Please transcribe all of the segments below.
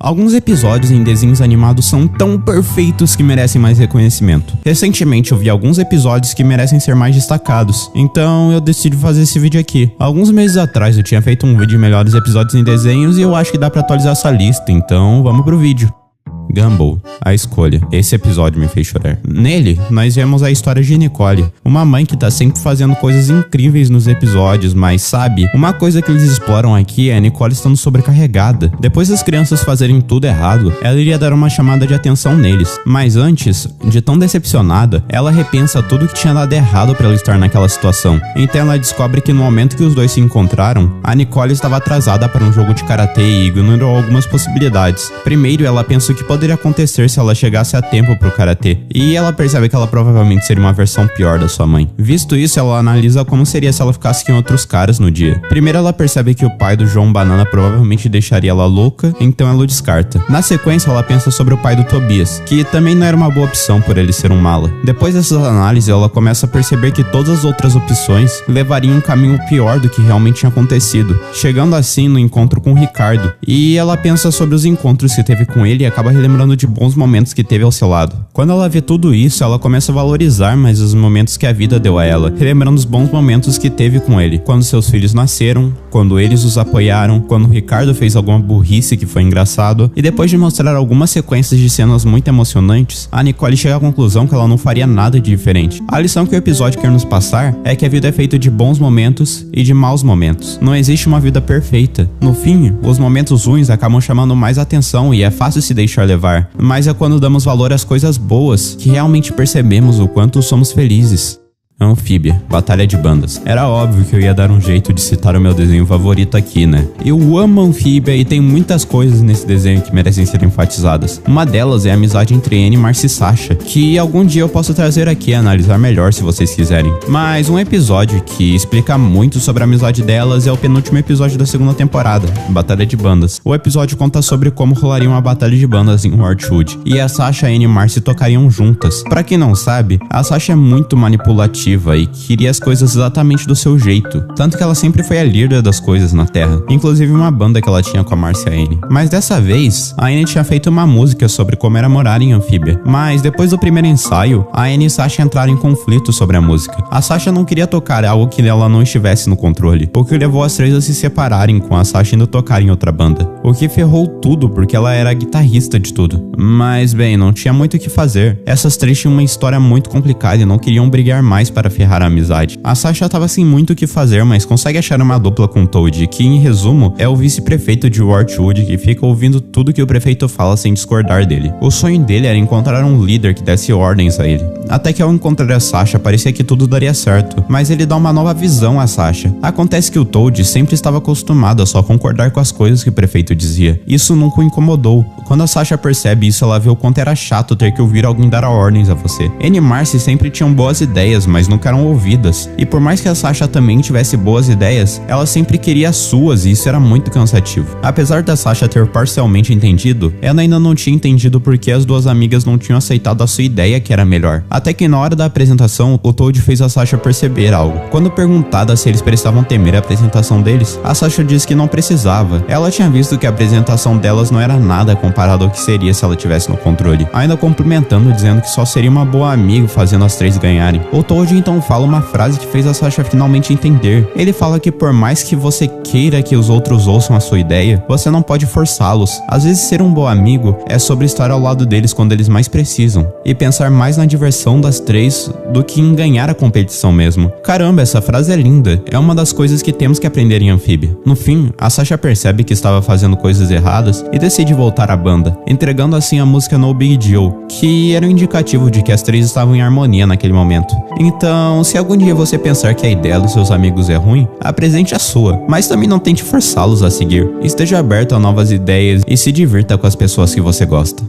Alguns episódios em desenhos animados são tão perfeitos que merecem mais reconhecimento. Recentemente eu vi alguns episódios que merecem ser mais destacados, então eu decidi fazer esse vídeo aqui. Alguns meses atrás eu tinha feito um vídeo de melhores episódios em desenhos e eu acho que dá pra atualizar essa lista, então vamos pro vídeo. Gumball, a escolha. Esse episódio me fez chorar. Nele, nós vemos a história de Nicole, uma mãe que tá sempre fazendo coisas incríveis nos episódios, mas sabe, uma coisa que eles exploram aqui é a Nicole estando sobrecarregada. Depois das crianças fazerem tudo errado, ela iria dar uma chamada de atenção neles, mas antes, de tão decepcionada, ela repensa tudo que tinha dado errado pra ela estar naquela situação. Então ela descobre que no momento que os dois se encontraram, a Nicole estava atrasada para um jogo de karatê e ignorou algumas possibilidades. Primeiro, ela pensa o que poderia acontecer se ela chegasse a tempo pro karatê, e ela percebe que ela provavelmente seria uma versão pior da sua mãe. Visto isso, ela analisa como seria se ela ficasse com outros caras no dia. Primeiro, ela percebe que o pai do João Banana provavelmente deixaria ela louca, então ela o descarta. Na sequência, ela pensa sobre o pai do Tobias, que também não era uma boa opção por ele ser um mala. Depois dessas análises, ela começa a perceber que todas as outras opções levariam um caminho pior do que realmente tinha acontecido, chegando assim no encontro com o Ricardo, e ela pensa sobre os encontros que teve com ele e acaba lembrando de bons momentos que teve ao seu lado. Quando ela vê tudo isso, ela começa a valorizar mais os momentos que a vida deu a ela, relembrando os bons momentos que teve com ele, quando seus filhos nasceram, quando eles os apoiaram, quando o Ricardo fez alguma burrice que foi engraçado, e depois de mostrar algumas sequências de cenas muito emocionantes, a Nicole chega à conclusão que ela não faria nada de diferente. A lição que o episódio quer nos passar é que a vida é feita de bons momentos e de maus momentos. Não existe uma vida perfeita. No fim, os momentos ruins acabam chamando mais atenção e é fácil se deixar levar, mas é quando damos valor às coisas boas que realmente percebemos o quanto somos felizes. Anfíbia, Batalha de Bandas. Era óbvio que eu ia dar um jeito de citar o meu desenho favorito aqui, né? Eu amo Anfíbia e tem muitas coisas nesse desenho que merecem ser enfatizadas. Uma delas é a amizade entre Annie, Marcy e Sasha, que algum dia eu posso trazer aqui e analisar melhor se vocês quiserem. Mas um episódio que explica muito sobre a amizade delas é o penúltimo episódio da segunda temporada, Batalha de Bandas. O episódio conta sobre como rolaria uma batalha de bandas em Wardwood, e a Sasha, Annie e Marcy tocariam juntas. Pra quem não sabe, a Sasha é muito manipulativa e queria as coisas exatamente do seu jeito, tanto que ela sempre foi a líder das coisas na Terra, inclusive uma banda que ela tinha com a Marcy e a Annie. Mas dessa vez, a Annie tinha feito uma música sobre como era morar em Anfíbia, mas depois do primeiro ensaio, a Annie e Sasha entraram em conflito sobre a música. A Sasha não queria tocar algo que ela não estivesse no controle, o que levou as três a se separarem, com a Sasha indo tocar em outra banda, o que ferrou tudo porque ela era a guitarrista de tudo. Mas bem, não tinha muito o que fazer. Essas três tinham uma história muito complicada e não queriam brigar mais para ferrar a amizade. A Sasha tava sem muito o que fazer, mas consegue achar uma dupla com Toad, que em resumo é o vice-prefeito de Wardwood, que fica ouvindo tudo que o prefeito fala sem discordar dele. O sonho dele era encontrar um líder que desse ordens a ele. Até que ao encontrar a Sasha, parecia que tudo daria certo, mas ele dá uma nova visão a Sasha. Acontece que o Toad sempre estava acostumado a só concordar com as coisas que o prefeito dizia. Isso nunca o incomodou. Quando a Sasha percebe isso, ela vê o quanto era chato ter que ouvir alguém dar ordens a você. Annie e Marcy sempre tinham boas ideias, mas nunca eram ouvidas. E por mais que a Sasha também tivesse boas ideias, ela sempre queria as suas e isso era muito cansativo. Apesar da Sasha ter parcialmente entendido, ela ainda não tinha entendido porque as duas amigas não tinham aceitado a sua ideia que era melhor. Até que na hora da apresentação, o Toad fez a Sasha perceber algo. Quando perguntada se eles precisavam temer a apresentação deles, a Sasha disse que não precisava. Ela tinha visto que a apresentação delas não era nada comparado ao que seria se ela tivesse no controle, ainda complementando dizendo que só seria uma boa amiga fazendo as três ganharem. O Toad então fala uma frase que fez a Sasha finalmente entender. Ele fala que por mais que você queira que os outros ouçam a sua ideia, você não pode forçá-los. Às vezes ser um bom amigo é sobre estar ao lado deles quando eles mais precisam, e pensar mais na diversão das três do que em ganhar a competição mesmo. Caramba, essa frase é linda. É uma das coisas que temos que aprender em Anfíbia. No fim, a Sasha percebe que estava fazendo coisas erradas e decide voltar à banda, entregando assim a música No Big Deal, que era um indicativo de que as três estavam em harmonia naquele momento. Então, se algum dia você pensar que a ideia dos seus amigos é ruim, apresente a sua, mas também não tente forçá-los a seguir. Esteja aberto a novas ideias e se divirta com as pessoas que você gosta.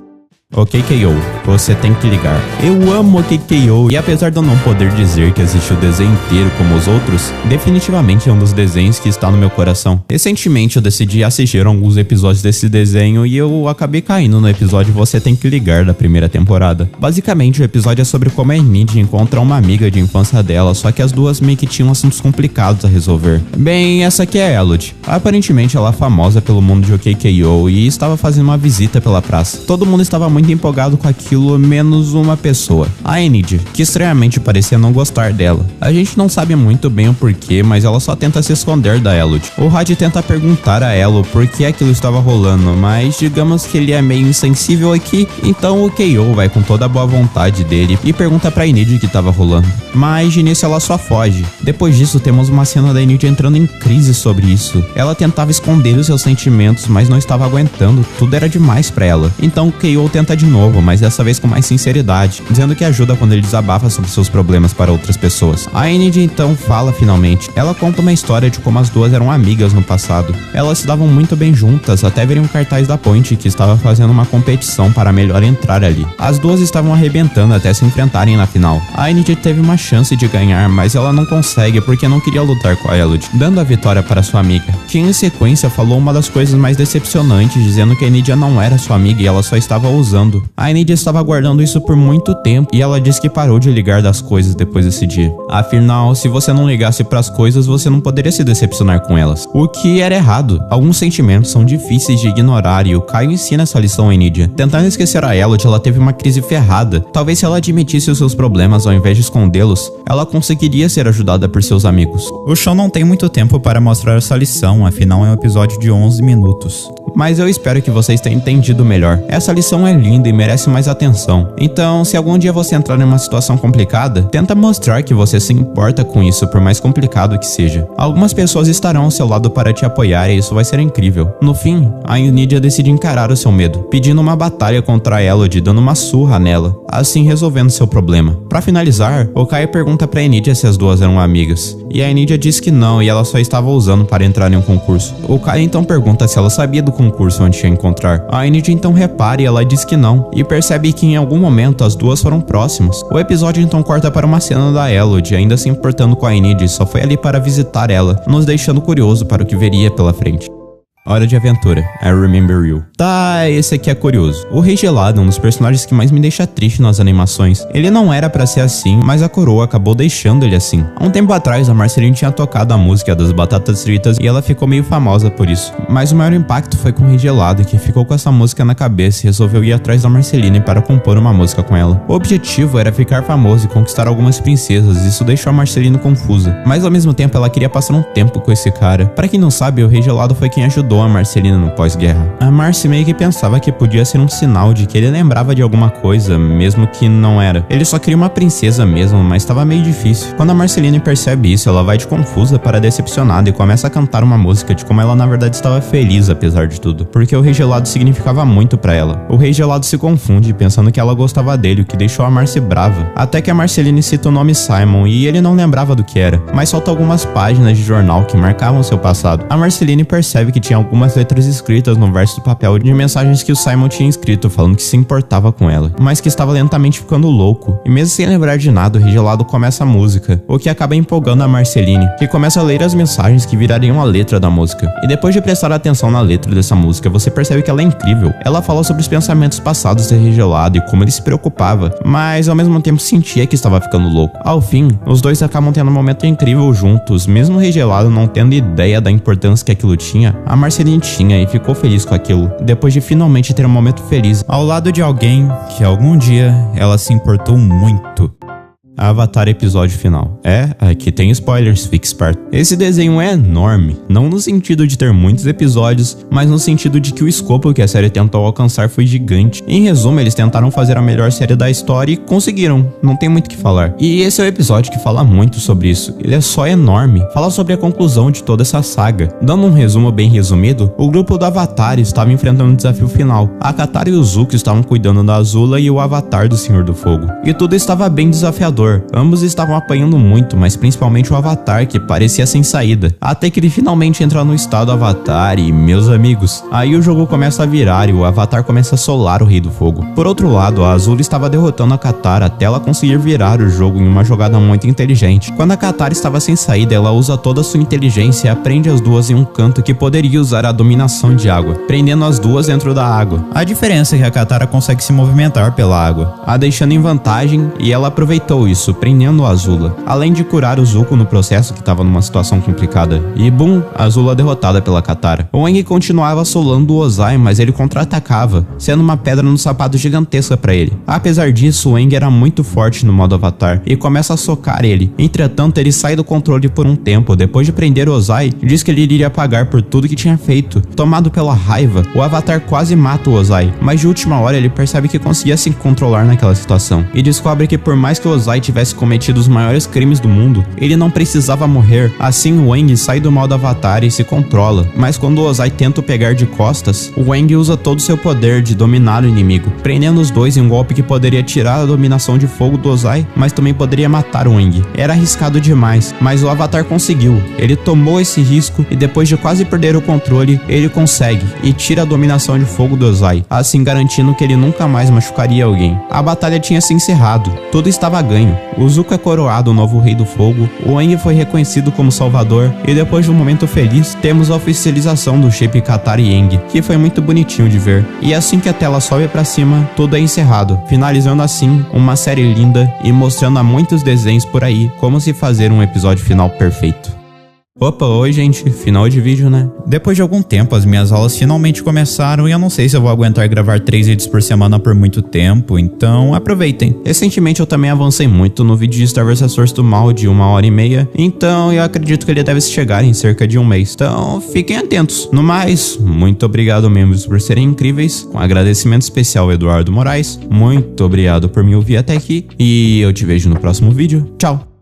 OK KO, você tem que ligar. Eu amo OK KO e apesar de eu não poder dizer que assisti o desenho inteiro como os outros, definitivamente é um dos desenhos que está no meu coração. Recentemente eu decidi assistir alguns episódios desse desenho e eu acabei caindo no episódio Você Tem Que Ligar da primeira temporada. Basicamente o episódio é sobre como a Enid encontra uma amiga de infância dela, só que as duas meio que tinham assuntos complicados a resolver. Bem, essa aqui é a Elodie. Aparentemente ela é famosa pelo mundo de OK KO e estava fazendo uma visita pela praça. Todo mundo estava muito empolgado com aquilo, menos uma pessoa, a Enid, que estranhamente parecia não gostar dela. A gente não sabe muito bem o porquê, mas ela só tenta se esconder da Elodie. O Had tenta perguntar a ela por que aquilo estava rolando, mas digamos que ele é meio insensível aqui, então o KO vai com toda a boa vontade dele e pergunta pra Enid o que estava rolando. Mas de início ela só foge. Depois disso temos uma cena da Enid entrando em crise sobre isso. Ela tentava esconder os seus sentimentos, mas não estava aguentando, tudo era demais pra ela. Então o KO tenta de novo, mas dessa vez com mais sinceridade, dizendo que ajuda quando ele desabafa sobre seus problemas para outras pessoas. A Enid então fala finalmente. Ela conta uma história de como as duas eram amigas no passado. Elas se davam muito bem juntas, até verem um cartaz da Point que estava fazendo uma competição para melhor entrar ali. As duas estavam arrebentando até se enfrentarem na final. A Enid teve uma chance de ganhar, mas ela não consegue porque não queria lutar com a Elodie, dando a vitória para sua amiga, que em sequência falou uma das coisas mais decepcionantes, dizendo que a Enid não era sua amiga e ela só estava usando. A Enid estava guardando isso por muito tempo e ela disse que parou de ligar das coisas depois desse dia. Afinal, se você não ligasse pras coisas, você não poderia se decepcionar com elas. O que era errado. Alguns sentimentos são difíceis de ignorar e o Caio ensina essa lição a Enid. Tentando esquecer a Elodie, ela teve uma crise ferrada. Talvez se ela admitisse os seus problemas ao invés de escondê-los, ela conseguiria ser ajudada por seus amigos. O show não tem muito tempo para mostrar essa lição, afinal é um episódio de 11 minutos. Mas eu espero que vocês tenham entendido melhor. Essa lição é linda e merece mais atenção. Então, se algum dia você entrar em uma situação complicada, tenta mostrar que você se importa com isso, por mais complicado que seja. Algumas pessoas estarão ao seu lado para te apoiar e isso vai ser incrível. No fim, a Enid decide encarar o seu medo, pedindo uma batalha contra a Elodie, dando uma surra nela, assim resolvendo seu problema. Pra finalizar, o Kai pergunta pra Enid se as duas eram amigas, e a Enid diz que não e ela só estava usando para entrar em um concurso. O Kai então pergunta se ela sabia do concurso onde ia encontrar. A Enid então repara e ela diz que não, e percebe que em algum momento as duas foram próximas. O episódio então corta para uma cena da Elodie ainda se importando com a Enid, só foi ali para visitar ela, nos deixando curioso para o que veria pela frente. Hora de aventura, I Remember You. Tá, esse aqui é curioso. O Rei Gelado é um dos personagens que mais me deixa triste nas animações. Ele não era pra ser assim, mas a coroa acabou deixando ele assim. Há um tempo atrás, a Marceline tinha tocado a música das Batatas Fritas e ela ficou meio famosa por isso. Mas o maior impacto foi com o Rei Gelado, que ficou com essa música na cabeça e resolveu ir atrás da Marceline para compor uma música com ela. O objetivo era ficar famoso e conquistar algumas princesas, e isso deixou a Marceline confusa. Mas ao mesmo tempo ela queria passar um tempo com esse cara. Pra quem não sabe, o Rei Gelado foi quem ajudou a Marcelina no pós-guerra. A Marcy meio que pensava que podia ser um sinal de que ele lembrava de alguma coisa, mesmo que não era. Ele só queria uma princesa mesmo, mas estava meio difícil. Quando a Marceline percebe isso, ela vai de confusa para decepcionada e começa a cantar uma música de como ela na verdade estava feliz apesar de tudo, porque o Rei Gelado significava muito para ela. O Rei Gelado se confunde pensando que ela gostava dele, o que deixou a Marcy brava. Até que a Marceline cita o nome Simon e ele não lembrava do que era, mas solta algumas páginas de jornal que marcavam seu passado. A Marceline percebe que tinha algumas letras escritas no verso do papel de mensagens que o Simon tinha escrito falando que se importava com ela, mas que estava lentamente ficando louco. E mesmo sem lembrar de nada, o Rei Gelado começa a música, o que acaba empolgando a Marceline, que começa a ler as mensagens que virariam a letra da música. E depois de prestar atenção na letra dessa música, você percebe que ela é incrível. Ela fala sobre os pensamentos passados do Rei Gelado e como ele se preocupava, mas ao mesmo tempo sentia que estava ficando louco. Ao fim, os dois acabam tendo um momento incrível juntos, mesmo o Rei Gelado não tendo ideia da importância que aquilo tinha. A Marceline tinha e ficou feliz com aquilo, depois de finalmente ter um momento feliz ao lado de alguém que algum dia ela se importou muito. Avatar episódio final. Aqui tem spoilers, fique esperto. Esse desenho é enorme, não no sentido de ter muitos episódios, mas no sentido de que o escopo que a série tentou alcançar foi gigante. Em resumo, eles tentaram fazer a melhor série da história e conseguiram, não tem muito o que falar. E esse é o episódio que fala muito sobre isso, ele é só enorme, fala sobre a conclusão de toda essa saga. Dando um resumo bem resumido, o grupo do Avatar estava enfrentando o desafio final. A Katara e o Zuko estavam cuidando da Azula e o Avatar do Senhor do Fogo. E tudo estava bem desafiador Salvador. Ambos estavam apanhando muito, mas principalmente o Avatar, que parecia sem saída. Até que ele finalmente entra no estado Avatar e, meus amigos, aí o jogo começa a virar e o Avatar começa a solar o Rei do Fogo. Por outro lado, a Azula estava derrotando a Katara até ela conseguir virar o jogo em uma jogada muito inteligente. Quando a Katara estava sem saída, ela usa toda a sua inteligência e prende as duas em um canto que poderia usar a dominação de água, prendendo as duas dentro da água. A diferença é que a Katara consegue se movimentar pela água, a deixando em vantagem, e ela aproveitou isso, prendendo a Azula, além de curar o Zuko no processo, que estava numa situação complicada. E bum, a Azula derrotada pela Katara. O Aang continuava assolando o Ozai, mas ele contra-atacava, sendo uma pedra no sapato gigantesca para ele. Apesar disso, o Aang era muito forte no modo Avatar e começa a socar ele. Entretanto, ele sai do controle por um tempo. Depois de prender o Ozai, diz que ele iria pagar por tudo que tinha feito. Tomado pela raiva, o Avatar quase mata o Ozai, mas de última hora ele percebe que conseguia se controlar naquela situação e descobre que por mais que o Ozai tivesse cometido os maiores crimes do mundo, ele não precisava morrer. Assim, o Aang sai do modo Avatar e se controla, mas quando o Ozai tenta o pegar de costas, o Aang usa todo o seu poder de dominar o inimigo, prendendo os dois em um golpe que poderia tirar a dominação de fogo do Ozai, mas também poderia matar o Aang. Era arriscado demais, mas o Avatar conseguiu. Ele tomou esse risco e depois de quase perder o controle, ele consegue e tira a dominação de fogo do Ozai, assim garantindo que ele nunca mais machucaria alguém. A batalha tinha se encerrado, tudo estava ganho. O Zuko é coroado o novo Rei do Fogo, o Aang foi reconhecido como Salvador e depois de um momento feliz, temos a oficialização do shape Katara e Aang, que foi muito bonitinho de ver. E assim que a tela sobe pra cima, tudo é encerrado, finalizando assim uma série linda e mostrando a muitos desenhos por aí como se fazer um episódio final perfeito. Opa, oi gente, final de vídeo, né? Depois de algum tempo as minhas aulas finalmente começaram e eu não sei se eu vou aguentar gravar 3 vídeos por semana por muito tempo, então aproveitem. Recentemente eu também avancei muito no vídeo de Star vs Source do Mal de 1h30, então eu acredito que ele deve chegar em cerca de um mês, então fiquem atentos. No mais, muito obrigado membros por serem incríveis, com agradecimento especial ao Eduardo Moraes, muito obrigado por me ouvir até aqui e eu te vejo no próximo vídeo, tchau!